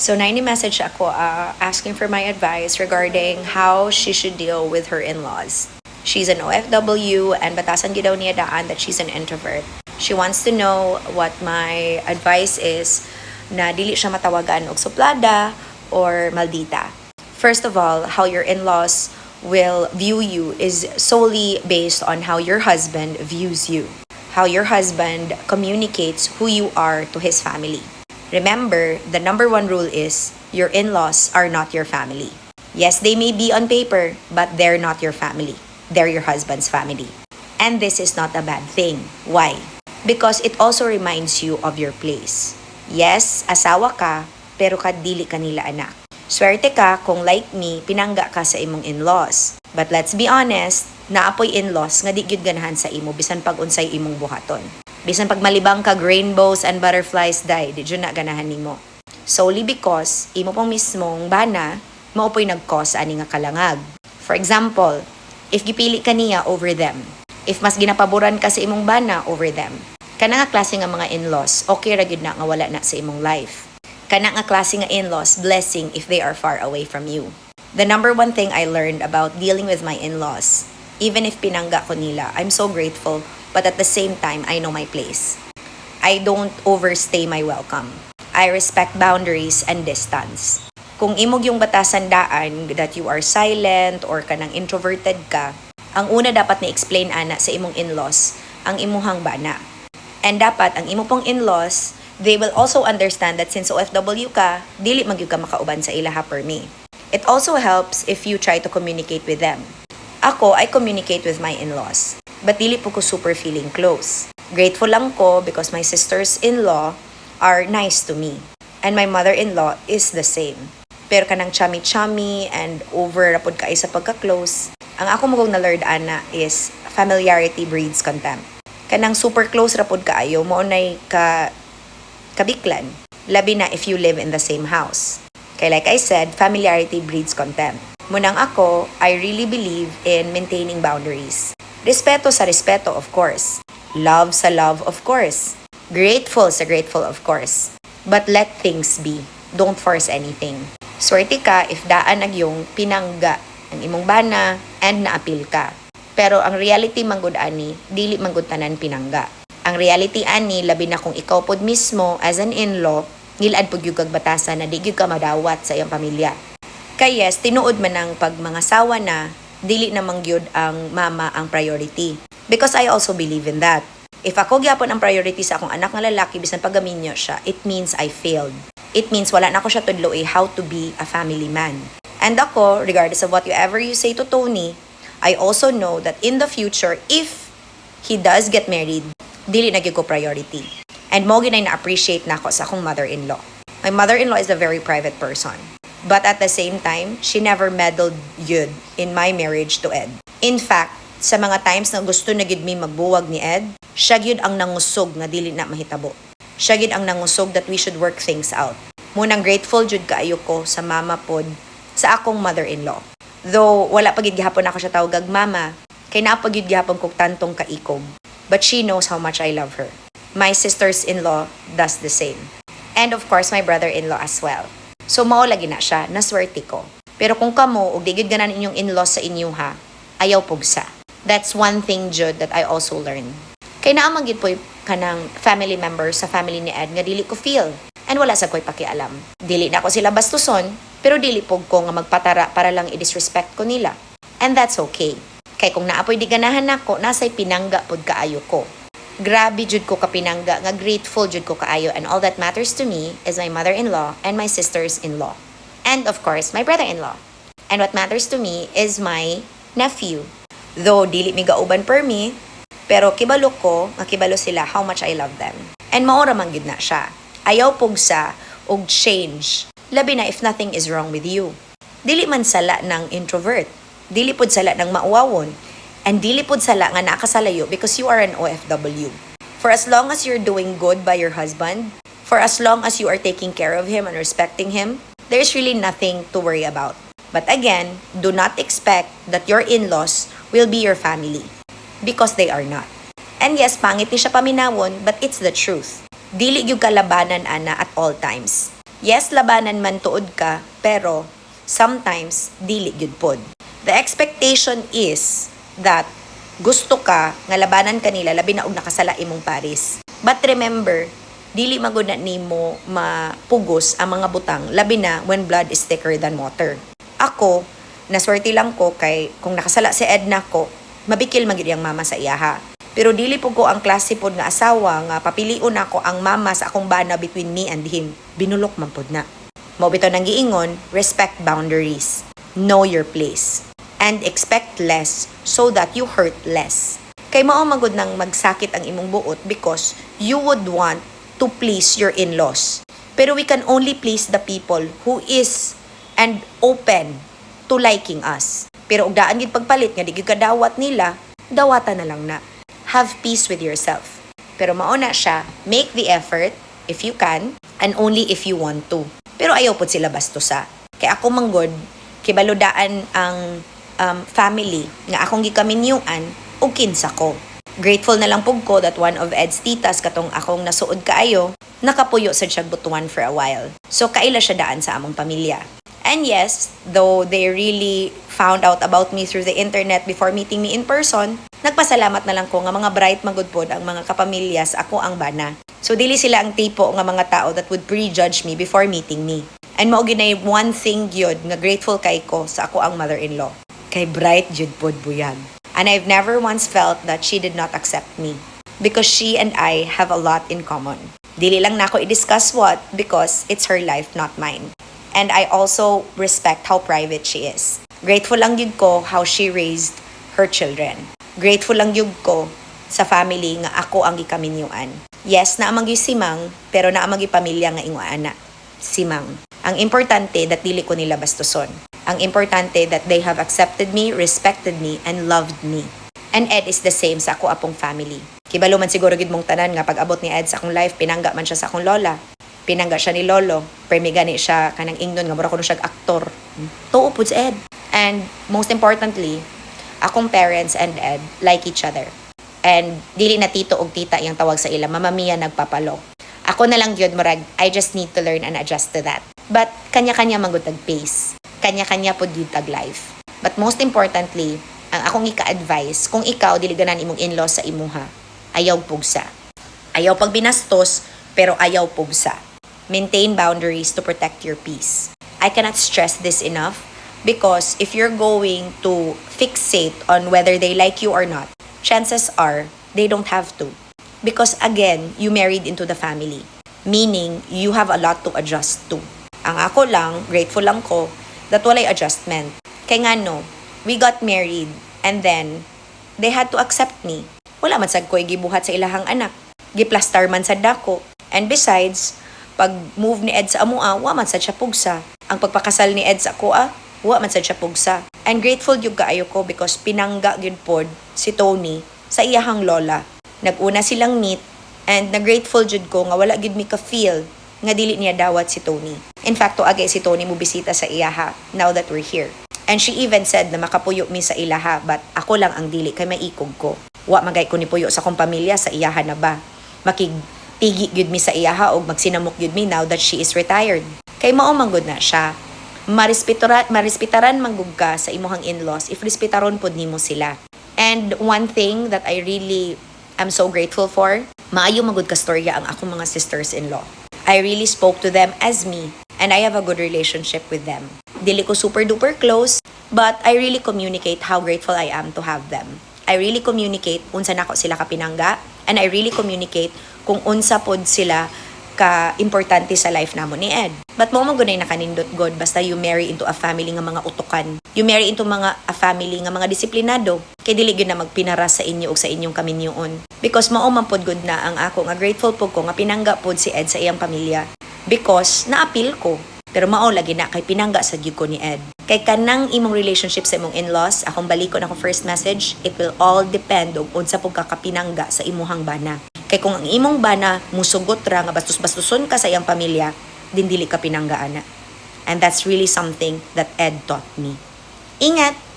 So, message ako asking for my advice regarding how she should deal with her in-laws. She's an OFW and batasan gid daw niya daan that she's an introvert. She wants to know what my advice is na dili siya matawagan og suplada or maldita. First of all, how your in-laws will view you is solely based on how your husband views you. How your husband communicates who you are to his family. Remember, the number one rule is your in-laws are not your family. Yes, they may be on paper, but they're not your family. They're your husband's family. And this is not a bad thing. Why? Because it also reminds you of your place. Yes, asawa ka, pero kadili kanila anak. Swerte ka kung like me, pinangga ka sa imong in-laws. But let's be honest, naapoy in-laws nga di gyud ganahan sa imo bisan pag unsay imong buhaton. Bisan pag malibang kag rainbows and butterflies die, di jud na ganahan nimo. Solely because imo pong mismong bana mao po'y nag-cause ani nga kalangag. For example, if gipili ka niya over them, if mas ginapaboran ka sa imong bana over them, kana nga klase nga mga in-laws, okay ra gyud na nga wala na sa imong life. Kana nga klase nga in-laws, blessing if they are far away from you. The number one thing I learned about dealing with my in-laws, even if pinangga ko nila, I'm so grateful, but at the same time, I know my place. I don't overstay my welcome. I respect boundaries and distance. Kung imog yung batasan daan that you are silent or kanang introverted ka, ang una dapat na-explain ana sa imong in-laws, ang imuhang bana. And dapat ang imo pong in-laws, they will also understand that since OFW ka, dili magyud ka makauban sa ilaha per me. It also helps if you try to communicate with them. Ako, I communicate with my in-laws, but dili po ko super feeling close. Grateful lang ko because my sisters-in-law are nice to me. And my mother-in-law is the same. Pero kanang chummy-chummy and over rapod ka sa pagka-close, ang ako magong na-learn ana is familiarity breeds contempt. Kanang super close rapod kaayo, maunay kabiklan, labi na if you live in the same house. Kaya like I said, familiarity breeds contempt. Munang ako, I really believe in maintaining boundaries. Respeto sa respeto, of course. Love sa love, of course. Grateful sa grateful, of course. But let things be. Don't force anything. Swerte ka if daan ag yung pinangga ang imong bana and naapil ka. Pero ang reality manggod ani, dili manggod tanan pinangga. Ang reality ani, labi na kung ikaw pod mismo as an in-law, nilad pod yung kagbatasan na di gyud ka madawat sa iyong pamilya. Kaya yes, tinuod man ang pag mga sawa na, dili namang gyud ang mama ang priority. Because I also believe in that. If ako gyapon ang priority sa akong anak nga lalaki bisan pagaminyo siya, it means I failed. It means wala na ako siya tudloy how to be a family man. And ako, regardless of whatever you say to Tony, I also know that in the future, if he does get married, dili na gyud ko priority. And mo ginay na-appreciate na ako sa akong mother-in-law. My mother-in-law is a very private person. But at the same time, she never meddled yun in my marriage to Ed. In fact, sa mga times na gusto na gid mi magbuwag ni Ed, siya gyud ang nangusog nga dili na mahitabo. Siya gyud ang nangusog that we should work things out. Munang grateful jud kaayo ko sa mama pod sa akong mother-in-law. Though wala pa gid gihapon ako siya tawag mama, kay naa pa gid gihapon kog tantong kaikob. But she knows how much I love her. My sisters-in-law does the same. And of course, my brother-in-law as well. So mao lagi na siya, naswerte ko. Pero kung kamo og digid ganan inyong in-laws sa inyo ha, ayaw pugsa. That's one thing jud that I also learned. Kay naa man gid poy kanang family members sa family ni Ed nga dili ko feel. And wala sa ko'y pakialam. Dili na ko sila bastuson, pero dili pog ko nga magpatara para lang i-disrespect ko nila. And that's okay. Kay kung naapoy di ganahan nako, nasay pinangga pod kaayo ko. Grabe jud ko kapinangga, nga grateful jud ko kaayo, and all that matters to me is my mother-in-law and my sisters-in-law. And of course, my brother-in-law. And what matters to me is my nephew. Though dili mi gauban per me, pero kibalo ko, nga kibalo sila how much I love them. And maora man gid na siya. Ayaw pugsa og change. Labi na if nothing is wrong with you. Dili man sala ng introvert. Dili pod sala ng mauwawon. And dili pod sala nga nakasalayo because you are an OFW. For as long as you're doing good by your husband, for as long as you are taking care of him and respecting him, there's really nothing to worry about. But again, do not expect that your in-laws will be your family. Because they are not. And yes, pangit ni siya paminawon, but it's the truth. Dili gyud kalabanan ana at all times. Yes, labanan man tuod ka, pero sometimes dili gyud pod. The expectation is that gusto ka nga labanan kanila labi na og nakasala imong pares. But remember, dili magud na nimo mapugos ang mga butang labi na when blood is thicker than water. Ako, naswerte lang ko kay kung nakasala si Edna ko, mabikil magid ang mama sa iyaha. Pero dili po ko ang klase pod nga asawa nga papiliun ako ang mama sa akong bana between me and him. Binulok man pod na. Mao bitaw nang giingon, respect boundaries. Know your place. And expect less so that you hurt less. Kay mao magud nang magsakit ang imong buot because you would want to please your in-laws. Pero we can only please the people who is and open to liking us. Pero og daan gid pagpalit nga di gyud kadawat nila, dawatan na lang na. Have peace with yourself. Pero mauna siya, make the effort if you can and only if you want to. Pero ayaw po sila bastusa. Kaya ako manggod, kibaludaan ang family nga akong gikaminyuan o kinsa ko. Grateful na lang pug ko that one of Ed's titas katong akong nasuod kaayo, nakapuyo sa siyag butuan for a while. So kaila siya daan sa among pamilya. And yes, though they really found out about me through the internet before meeting me in person, nagpasalamat na lang ko nga mga bright magudpod ang mga kapamilya sa ako ang bana. So dili sila ang tipo nga mga tao that would prejudge me before meeting me. And mao ginay one thing gyud nga grateful kay ko sa ako ang mother-in-law. Kay bright jud pod buyag. And I've never once felt that she did not accept me because she and I have a lot in common. Dili lang nako i-discuss what because it's her life, not mine. And I also respect how private she is. Grateful lang yun ko how she raised her children. Grateful lang yun ko sa family nga ako ang gikaminyuan. Yes, naamang si Mang, pero naamang pamilya nga ingwaana. Si Mang. Ang importante that dili ko nila bastuson. Ang importante that they have accepted me, respected me, and loved me. And Ed is the same sa ako apong family. Kibalo man siguro gid mong tanan nga pag-abot ni Ed sa akong life, pinangga man siya sa akong lola. Pinangga siya ni Lolo, permi gani siya kanang ingnon nga mura kuno siya aktor. Tuo pud si Ed. And most importantly, akong parents and Ed like each other. And dili na tito og tita iyang tawag sa ila, Mama Mia nagpapalo. Ako na lang gyud murag, I just need to learn and adjust to that. But kanya-kanya magutag pace. Kanya-kanya pud gyud tag life. But most importantly, ang akong ika-advise, kung ikaw dili ganan imong in-laws sa imuha, ayaw pugsa. Ayaw pag binastos, pero ayaw pugsa. Maintain boundaries to protect your peace. I cannot stress this enough because if you're going to fixate on whether they like you or not, chances are they don't have to. Because again, you married into the family. Meaning, you have a lot to adjust to. Ang ako lang, grateful lang ko, that walay adjustment. Kaya nga no, we got married and then they had to accept me. Wala man sad ko'y gibuhat sa ilahang anak. Giplastar man sad dako. And besides, pag move ni Ed sa amua, wa man sad siya pugsa. Ang pagpakasal ni Ed sa akua, wa man sad siya pugsa. And grateful yung kaayo ko because pinangga gyud pod si Tony sa iyahang lola. Naguna silang meet and nagrateful jud ko nga wala gyud mi ka feel nga dili niya dawat si Tony. In fact, agay si Tony mo bisita sa iyaha now that we're here. And she even said na makapuyo mi sa ilaha but ako lang ang dili kay maikog ko. Wa magay ko ni puyo sa kong pamilya sa iyaha na ba. Makigtigi gyud mi sa iyaha og magsinamok gyud mi now that she is retired. Kay mao manggod na siya. Marispitaran manggug ka sa imuhang in-laws if respetaron pod nimo sila. And one thing that I really am so grateful for, maayo magud ka storya ang akong mga sisters-in-law. I really spoke to them as me and I have a good relationship with them. Dili ko super duper close, but I really communicate how grateful I am to have them. I really communicate unsa nako sila kapinangga and I really communicate kung unsa pod sila ka-importante sa life namo ni Ed. But mo magunay nakanindot God basta you marry into a family nga mga utukan. You marry into a family nga mga disiplinado. Kay dili gyud na magpinaras sa inyo ug sa inyong kaminyoon. Because mao man pod good na ang ako nga grateful pod ko nga pinangga pod si Ed sa iyang pamilya. Because naapil ko. Pero mao lagi na kay pinangga sa gyud ko ni Ed. Kay kanang imong relationship sa imong in-laws, akong balikon ako first message, it will all depend og unsa pud ka kapinangga sa imuhang bana. Kay kung ang imong bana musugot ra nga bastos-bastuson ka sa iyang pamilya, din dili ka pinanggaan na. And that's really something that Ed taught me. Ingat!